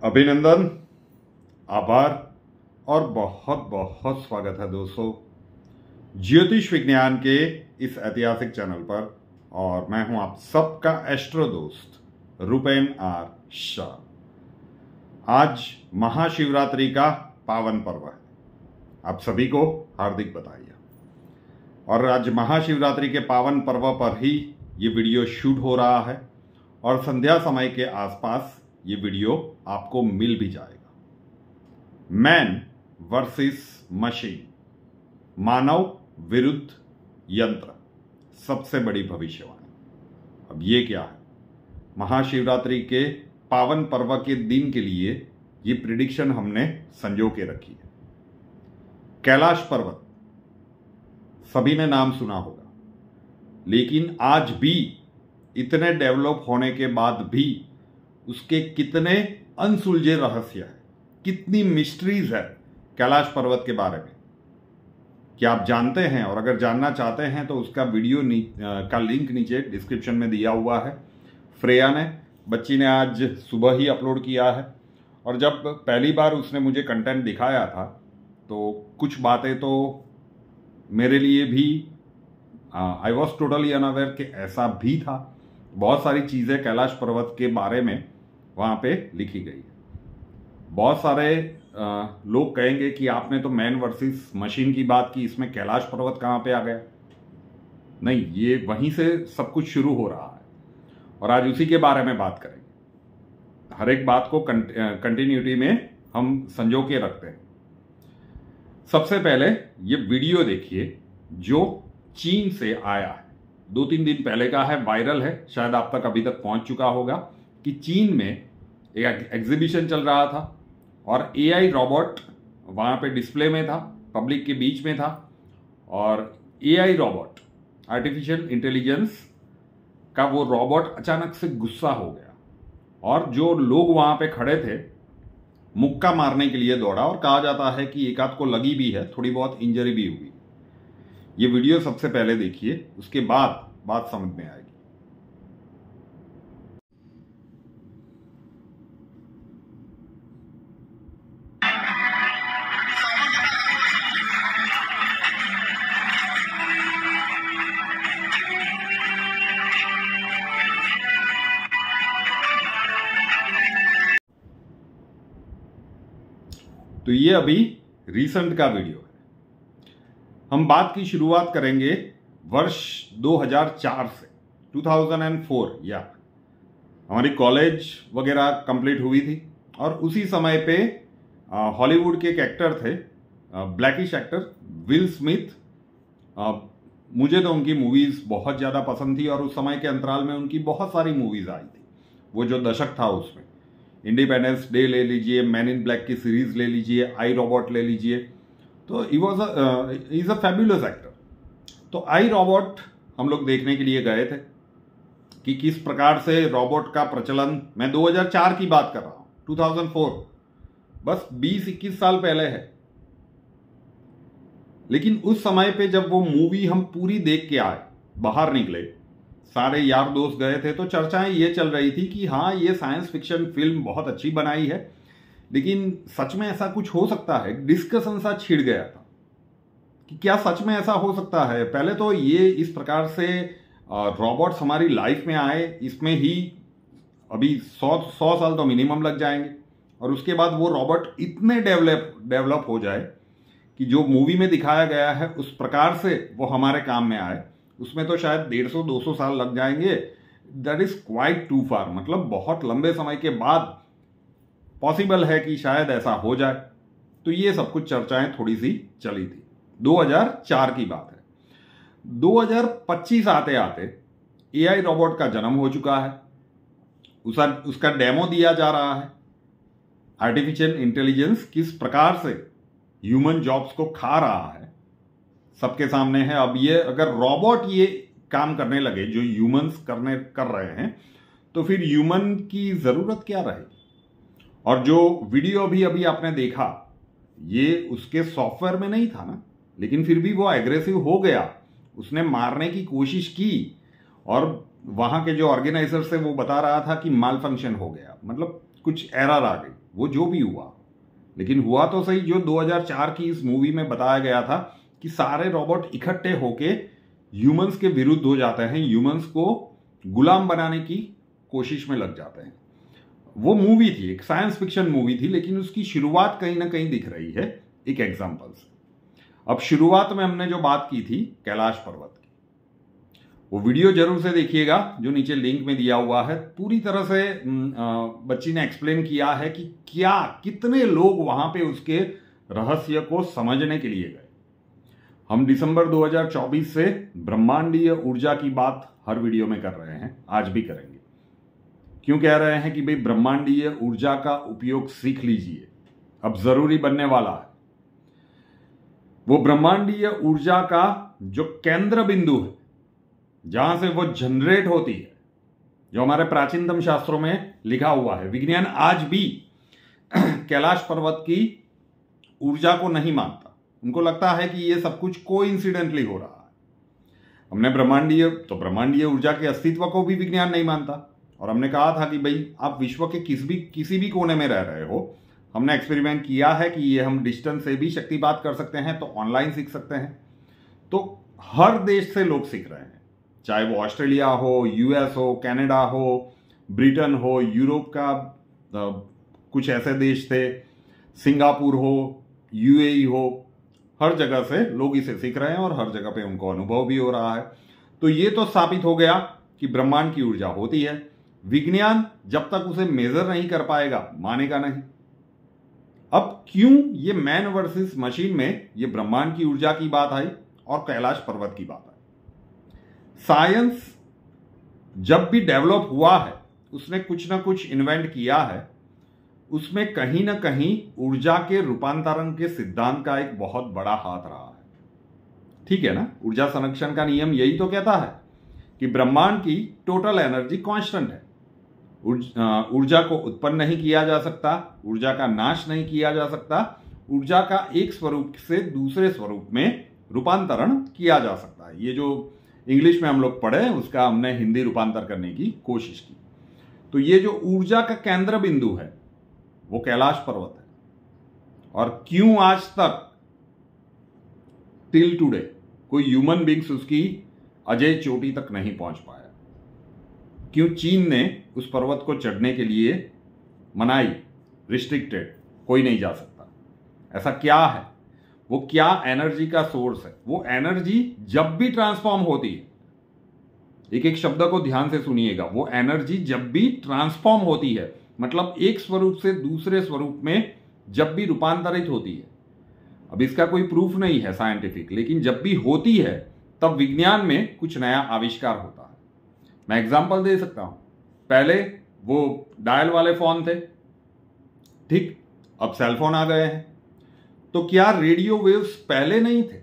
अभिनंदन, आभार और बहुत बहुत स्वागत है दोस्तों ज्योतिष विज्ञान के इस ऐतिहासिक चैनल पर। और मैं हूं आप सबका एस्ट्रो दोस्त रूपेन आर शाह। आज महाशिवरात्रि का पावन पर्व है, आप सभी को हार्दिक बधाई। और आज महाशिवरात्रि के पावन पर्व पर ही ये वीडियो शूट हो रहा है और संध्या समय के आसपास ये वीडियो आपको मिल भी जाएगा। मैन वर्सेस मशीन, मानव विरुद्ध यंत्र, सबसे बड़ी भविष्यवाणी। अब ये क्या है? महाशिवरात्रि के पावन पर्व के दिन के लिए ये प्रिडिक्शन हमने संजो के रखी है। कैलाश पर्वत सभी ने नाम सुना होगा, लेकिन आज भी इतने डेवलप होने के बाद भी उसके कितने अनसुलझे रहस्य हैं, कितनी मिस्ट्रीज है कैलाश पर्वत के बारे में, क्या आप जानते हैं? और अगर जानना चाहते हैं तो उसका वीडियो का लिंक नीचे डिस्क्रिप्शन में दिया हुआ है। फ्रेया ने, बच्ची ने आज सुबह ही अपलोड किया है। और जब पहली बार उसने मुझे कंटेंट दिखाया था तो कुछ बातें तो मेरे लिए भी आई वॉज टोटली अनअवेयर कि ऐसा भी था। बहुत सारी चीज़ें कैलाश पर्वत के बारे में वहाँ पे लिखी गई है। बहुत सारे लोग कहेंगे कि आपने तो मैन वर्सेस मशीन की बात की, इसमें कैलाश पर्वत कहाँ पे आ गया? नहीं, ये वहीं से सब कुछ शुरू हो रहा है और आज उसी के बारे में बात करेंगे। हर एक बात को कंटिन्यूटी में हम संजो के रखते हैं। सबसे पहले ये वीडियो देखिए जो चीन से आया है, 2-3 दिन पहले का है, वायरल है, शायद आप तक अभी तक पहुंच चुका होगा कि चीन में एक एग्जीबिशन चल रहा था और एआई रोबोट वहां पे डिस्प्ले में था, पब्लिक के बीच में था। और एआई रोबोट, आर्टिफिशियल इंटेलिजेंस का वो रोबोट अचानक से गुस्सा हो गया और जो लोग वहां पे खड़े थे मुक्का मारने के लिए दौड़ा। और कहा जाता है कि एक आध को लगी भी है, थोड़ी बहुत इंजरी भी हुई। ये वीडियो सबसे पहले देखिए, उसके बाद बात समझ में आएगी। तो ये अभी रिसेंट का वीडियो है। हम बात की शुरुआत करेंगे वर्ष 2004 से, 2004। या हमारी कॉलेज वगैरह कंप्लीट हुई थी और उसी समय पे हॉलीवुड के एक एक्टर थे, ब्लैकिश एक्टर विल स्मिथ। मुझे तो उनकी मूवीज बहुत ज़्यादा पसंद थी और उस समय के अंतराल में उनकी बहुत सारी मूवीज आई थी। वो जो दशक था उसमें इंडिपेंडेंस डे ले लीजिए, मैन इन ब्लैक की सीरीज ले लीजिए, आई रोबोट ले लीजिए, तो he is a fabulous actor. तो आई रोबोट हम लोग देखने के लिए गए थे कि किस प्रकार से रोबोट का प्रचलन, मैं 2004 की बात कर रहा हूं, 2004, बस 20-21 साल पहले है। लेकिन उस समय पे जब वो मूवी हम पूरी देख के आए, बाहर निकले, सारे यार दोस्त गए थे, तो चर्चाएं ये चल रही थी कि हाँ, ये साइंस फिक्शन फिल्म बहुत अच्छी बनाई है, लेकिन सच में ऐसा कुछ हो सकता है? डिस्कशन सा छिड़ गया था कि क्या सच में ऐसा हो सकता है। पहले तो ये इस प्रकार से रोबोट्स हमारी लाइफ में आए, इसमें ही अभी 100 साल तो मिनिमम लग जाएंगे और उसके बाद वो रोबोट इतने डेवलप हो जाए कि जो मूवी में दिखाया गया है उस प्रकार से वो हमारे काम में आए, उसमें तो शायद 150-200 साल लग जाएंगे। दैट इज क्वाइट टू फार। मतलब बहुत लंबे समय के बाद पॉसिबल है कि शायद ऐसा हो जाए। तो ये सब कुछ चर्चाएं थोड़ी सी चली थी। 2004 की बात है। 2025 आते आते एआई रोबोट का जन्म हो चुका है, उसका डेमो दिया जा रहा है। आर्टिफिशियल इंटेलिजेंस किस प्रकार से ह्यूमन जॉब्स को खा रहा है सबके सामने है। अब ये अगर रोबोट ये काम करने लगे जो ह्यूमंस कर रहे हैं, तो फिर ह्यूमन की जरूरत क्या रहेगी? और जो वीडियो भी अभी आपने देखा, ये उसके सॉफ्टवेयर में नहीं था ना, लेकिन फिर भी वो एग्रेसिव हो गया, उसने मारने की कोशिश की और वहां के जो ऑर्गेनाइजर से वो बता रहा था कि माल फंक्शन हो गया। मतलब कुछ एरर आ गई, वो जो भी हुआ, लेकिन हुआ तो सही जो 2004 की इस मूवी में बताया गया था कि सारे रोबोट इकट्ठे होके ह्यूमंस के विरुद्ध हो जाते हैं, ह्यूमंस को गुलाम बनाने की कोशिश में लग जाते हैं। वो मूवी थी, एक साइंस फिक्शन मूवी थी, लेकिन उसकी शुरुआत कहीं ना कहीं दिख रही है एक एग्जाम्पल से। अब शुरुआत में हमने जो बात की थी कैलाश पर्वत की, वो वीडियो जरूर से देखिएगा जो नीचे लिंक में दिया हुआ है। पूरी तरह से बच्ची ने एक्सप्लेन किया है कि क्या कितने लोग वहां पे उसके रहस्य को समझने के लिए गए। हम दिसंबर 2024 से ब्रह्मांडीय ऊर्जा की बात हर वीडियो में कर रहे हैं, आज भी करेंगे। क्यों कह रहे हैं कि भाई ब्रह्मांडीय ऊर्जा का उपयोग सीख लीजिए, अब जरूरी बनने वाला है। वो ब्रह्मांडीय ऊर्जा का जो केंद्र बिंदु है, जहां से वो जनरेट होती है, जो हमारे प्राचीनतम शास्त्रों में लिखा हुआ है। विज्ञान आज भी कैलाश पर्वत की ऊर्जा को नहीं मानता, उनको लगता है कि ये सब कुछ कोइंसिडेंटली हो रहा है। हमने ब्रह्मांडीय ऊर्जा के अस्तित्व को भी विज्ञान नहीं मानता, और हमने कहा था कि भाई आप विश्व के किसी भी कोने में रह रहे हो, हमने एक्सपेरिमेंट किया है कि ये हम डिस्टेंस से भी शक्तिपात कर सकते हैं, तो ऑनलाइन सीख सकते हैं। तो हर देश से लोग सीख रहे हैं, चाहे वो ऑस्ट्रेलिया हो, यूएस हो, कनाडा हो, ब्रिटेन हो, यूरोप का कुछ ऐसे देश थे, सिंगापुर हो, यूएई हो, हर जगह से लोग इसे सीख रहे हैं और हर जगह पे उनको अनुभव भी हो रहा है। तो ये तो साबित हो गया कि ब्रह्मांड की ऊर्जा होती है। विज्ञान जब तक उसे मेजर नहीं कर पाएगा मानेगा नहीं। अब क्यों ये मैन वर्सेस मशीन में ये ब्रह्मांड की ऊर्जा की बात आई और कैलाश पर्वत की बात आई? साइंस जब भी डेवलप हुआ है, उसने कुछ ना कुछ इन्वेंट किया है, उसमें कहीं ना कहीं ऊर्जा के रूपांतरण के सिद्धांत का एक बहुत बड़ा हाथ रहा है। ठीक है ना? ऊर्जा संरक्षण का नियम यही तो कहता है कि ब्रह्मांड की टोटल एनर्जी कांस्टेंट है। ऊर्जा को उत्पन्न नहीं किया जा सकता, ऊर्जा का नाश नहीं किया जा सकता, ऊर्जा का एक स्वरूप से दूसरे स्वरूप में रूपांतरण किया जा सकता है। ये जो इंग्लिश में हम लोग पढ़े, उसका हमने हिंदी रूपांतर करने की कोशिश की। तो ये जो ऊर्जा का केंद्र बिंदु है वो कैलाश पर्वत है। और क्यों आज तक टिल टुडे कोई ह्यूमन बींग्स उसकी अजय चोटी तक नहीं पहुंच पाया? क्यों चीन ने उस पर्वत को चढ़ने के लिए मनाई, रिस्ट्रिक्टेड, कोई नहीं जा सकता? ऐसा क्या है? वो क्या एनर्जी का सोर्स है? वो एनर्जी जब भी ट्रांसफॉर्म होती है, एक एक शब्द को ध्यान से सुनिएगा, वो एनर्जी जब भी ट्रांसफॉर्म होती है, मतलब एक स्वरूप से दूसरे स्वरूप में जब भी रूपांतरित होती है। अब इसका कोई प्रूफ नहीं है साइंटिफिक, लेकिन जब भी होती है तब विज्ञान में कुछ नया आविष्कार होता है। मैं एग्जांपल दे सकता हूं। पहले वो डायल वाले फोन थे, ठीक, अब सेलफोन आ गए हैं। तो क्या रेडियो वेव्स पहले नहीं थे,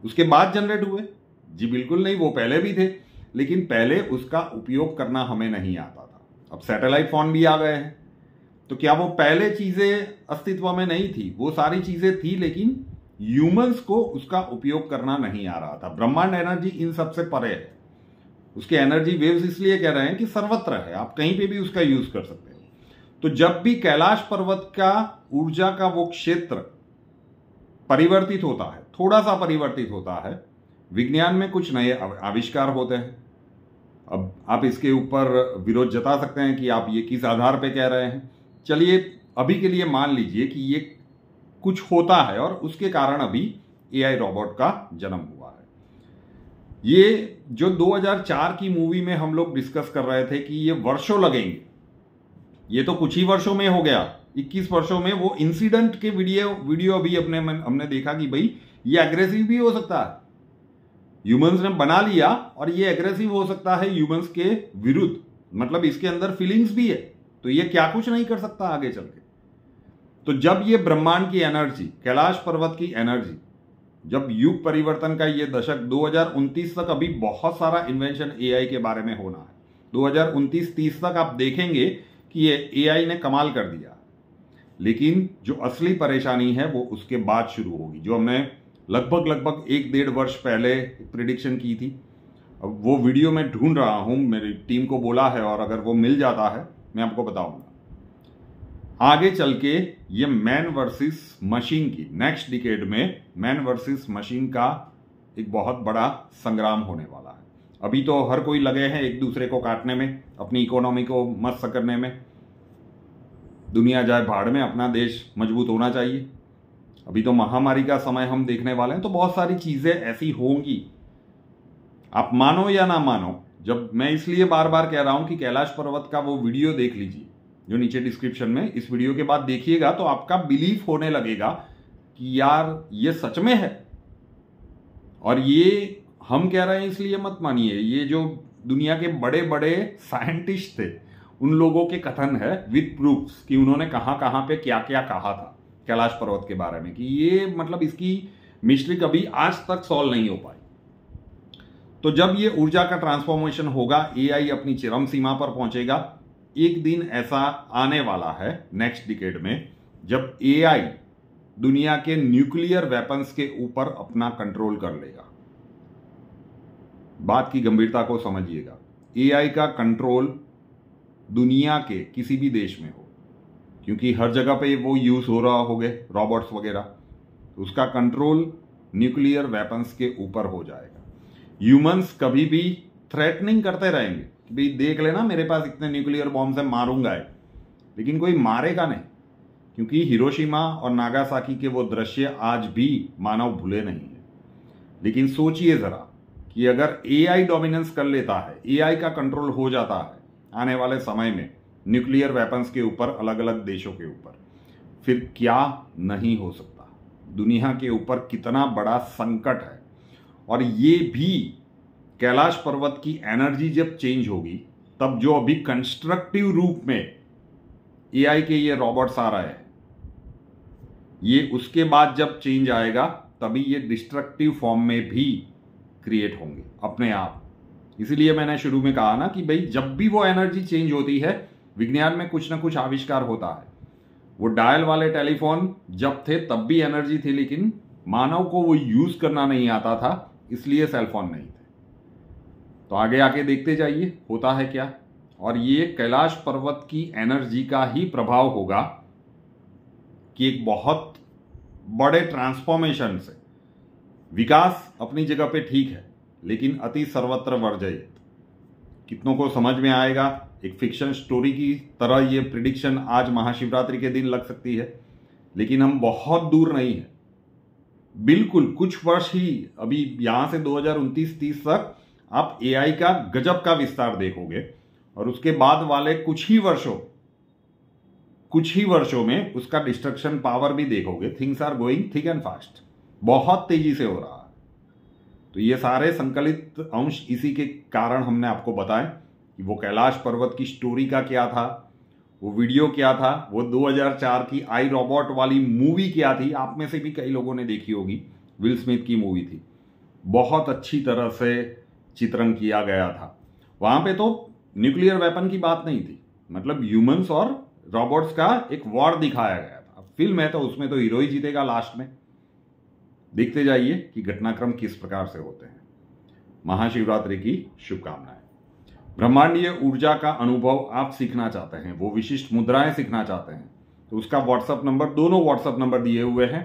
उसके बाद जनरेट हुए? जी बिल्कुल नहीं, वो पहले भी थे, लेकिन पहले उसका उपयोग करना हमें नहीं आता था। अब सैटेलाइट फोन भी आ गए हैं, तो क्या वो पहले चीजें अस्तित्व में नहीं थी? वो सारी चीजें थी, लेकिन ह्यूमंस को उसका उपयोग करना नहीं आ रहा था। ब्रह्मांड एनर्जी इन सबसे परे है। उसके एनर्जी वेव्स इसलिए कह रहे हैं कि सर्वत्र है, आप कहीं पे भी उसका यूज कर सकते हो। तो जब भी कैलाश पर्वत का ऊर्जा का वो क्षेत्र परिवर्तित होता है, थोड़ा सा परिवर्तित होता है, विज्ञान में कुछ नए आविष्कार होते हैं। अब आप इसके ऊपर विरोध जता सकते हैं कि आप ये किस आधार पे कह रहे हैं। चलिए अभी के लिए मान लीजिए कि ये कुछ होता है और उसके कारण अभी एआई रोबोट का जन्म हुआ है। ये जो 2004 की मूवी में हम लोग डिस्कस कर रहे थे कि ये वर्षों लगेंगे, ये तो कुछ ही वर्षों में हो गया। 21 वर्षों में वो इंसिडेंट के वीडियो अभी हमने देखा कि भाई ये एग्रेसिव भी हो सकता है। ह्यूमंस ने बना लिया और ये एग्रेसिव हो सकता है ह्यूमंस के विरुद्ध, मतलब इसके अंदर फीलिंग्स भी है, तो ये क्या कुछ नहीं कर सकता आगे चल के। तो जब ये ब्रह्मांड की एनर्जी, कैलाश पर्वत की एनर्जी, जब युग परिवर्तन का ये दशक 2029 तक, अभी बहुत सारा इन्वेंशन एआई के बारे में होना है। 2029-30 तक आप देखेंगे कि ये एआई ने कमाल कर दिया, लेकिन जो असली परेशानी है वो उसके बाद शुरू होगी, जो हमने लगभग 1-1.5 वर्ष पहले प्रिडिक्शन की थी। अब वो वीडियो मैं ढूंढ रहा हूं, मेरी टीम को बोला है, और अगर वो मिल जाता है मैं आपको बताऊंगा। आगे चल के ये मैन वर्सेस मशीन की नेक्स्ट डिकेड में मैन वर्सेस मशीन का एक बहुत बड़ा संग्राम होने वाला है। अभी तो हर कोई लगे हैं एक दूसरे को काटने में, अपनी इकोनॉमी को मस्त करने में, दुनिया जाए भाड़ में, अपना देश मजबूत होना चाहिए। अभी तो महामारी का समय हम देखने वाले हैं, तो बहुत सारी चीजें ऐसी होंगी, आप मानो या ना मानो। जब मैं इसलिए बार बार कह रहा हूं कि कैलाश पर्वत का वो वीडियो देख लीजिए जो नीचे डिस्क्रिप्शन में, इस वीडियो के बाद देखिएगा तो आपका बिलीफ होने लगेगा कि यार ये सच में है। और ये हम कह रहे हैं इसलिए मत मानिए, ये जो दुनिया के बड़े बड़े साइंटिस्ट थे उन लोगों के कथन है विद प्रूफ्स कि उन्होंने कहां कहां पे क्या क्या कहा था कैलाश पर्वत के बारे में, कि ये मतलब इसकी मिस्ट्री कभी आज तक सॉल्व नहीं हो पाई। तो जब ये ऊर्जा का ट्रांसफॉर्मेशन होगा, एआई अपनी चरम सीमा पर पहुंचेगा, एक दिन ऐसा आने वाला है नेक्स्ट डिकेड में जब एआई दुनिया के न्यूक्लियर वेपन्स के ऊपर अपना कंट्रोल कर लेगा। बात की गंभीरता को समझिएगा, एआई का कंट्रोल दुनिया के किसी भी देश में हो, क्योंकि हर जगह पे वो यूज हो रहा होगे रोबोट्स वगैरह, तो उसका कंट्रोल न्यूक्लियर वेपन्स के ऊपर हो जाएगा। ह्यूमंस कभी भी थ्रेटनिंग करते रहेंगे कि भाई देख लेना मेरे पास इतने न्यूक्लियर बॉम्ब है, मारूंगा है, लेकिन कोई मारेगा नहीं, क्योंकि हिरोशिमा और नागासाकी के वो दृश्य आज भी मानव भूले नहीं है। लेकिन सोचिए जरा कि अगर एआई डोमिनेंस कर लेता है, एआई का कंट्रोल हो जाता है आने वाले समय में न्यूक्लियर वेपन्स के ऊपर, अलग अलग देशों के ऊपर, फिर क्या नहीं हो सकता। दुनिया के ऊपर कितना बड़ा संकट है। और ये भी कैलाश पर्वत की एनर्जी जब चेंज होगी, तब जो अभी कंस्ट्रक्टिव रूप में एआई के ये रोबोट्स आ रहे हैं, ये उसके बाद जब चेंज आएगा तभी ये डिस्ट्रक्टिव फॉर्म में भी क्रिएट होंगे अपने आप। इसलिए मैंने शुरू में कहा ना कि भाई जब भी वो एनर्जी चेंज होती है, विज्ञान में कुछ ना कुछ आविष्कार होता है। वो डायल वाले टेलीफोन जब थे तब भी एनर्जी थी, लेकिन मानव को वो यूज करना नहीं आता था, इसलिए सेलफोन नहीं थे। तो आगे आके देखते जाइए होता है क्या। और ये कैलाश पर्वत की एनर्जी का ही प्रभाव होगा कि एक बहुत बड़े ट्रांसफॉर्मेशन से, विकास अपनी जगह पे ठीक है लेकिन अति सर्वत्र वर्जयित, कितनों को समझ में आएगा। एक फिक्शन स्टोरी की तरह ये प्रिडिक्शन आज महाशिवरात्रि के दिन लग सकती है, लेकिन हम बहुत दूर नहीं है, बिल्कुल कुछ वर्ष ही, अभी यहां से 2029-30 तक आप एआई का गजब का विस्तार देखोगे, और उसके बाद वाले कुछ ही वर्षों में उसका डिस्ट्रक्शन पावर भी देखोगे। Things are going thick and fast, बहुत तेजी से हो रहा है। तो ये सारे संकलित अंश इसी के कारण हमने आपको बताए कि वो कैलाश पर्वत की स्टोरी का क्या था, वो वीडियो क्या था, वो 2004 की आई रोबोट वाली मूवी क्या थी। आप में से भी कई लोगों ने देखी होगी, विल स्मिथ की मूवी थी, बहुत अच्छी तरह से चित्रण किया गया था। वहां पे तो न्यूक्लियर वेपन की बात नहीं थी, मतलब ह्यूमंस और रोबोट्स का एक वॉर दिखाया गया था। फिल्म है तो उसमें तो हीरो ही जीतेगा लास्ट में। देखते जाइए कि घटनाक्रम किस प्रकार से होते हैं। महाशिवरात्रि की शुभकामनाएं। ब्रह्मांडीय ऊर्जा का अनुभव आप सीखना चाहते हैं, वो विशिष्ट मुद्राएं सीखना चाहते हैं, तो उसका व्हाट्सएप नंबर, दोनों व्हाट्सएप नंबर दिए हुए हैं।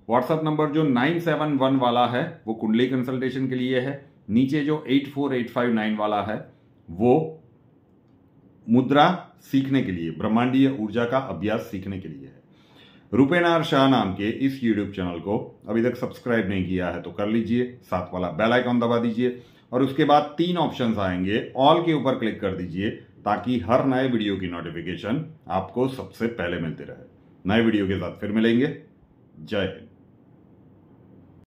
व्हाट्सएप नंबर जो 971 वाला है वो कुंडली कंसल्टेशन के लिए है, नीचे जो 84859 वाला है वो मुद्रा सीखने के लिए, ब्रह्मांडीय ऊर्जा का अभ्यास सीखने के लिए है। रूपेनार शाह नाम के इस यूट्यूब चैनल को अभी तक सब्सक्राइब नहीं किया है तो कर लीजिए, साथ वाला बेल आइकॉन दबा दीजिए, और उसके बाद 3 ऑप्शंस आएंगे, ऑल के ऊपर क्लिक कर दीजिए ताकि हर नए वीडियो की नोटिफिकेशन आपको सबसे पहले मिलती रहे। नए वीडियो के साथ फिर मिलेंगे। जय हिंद।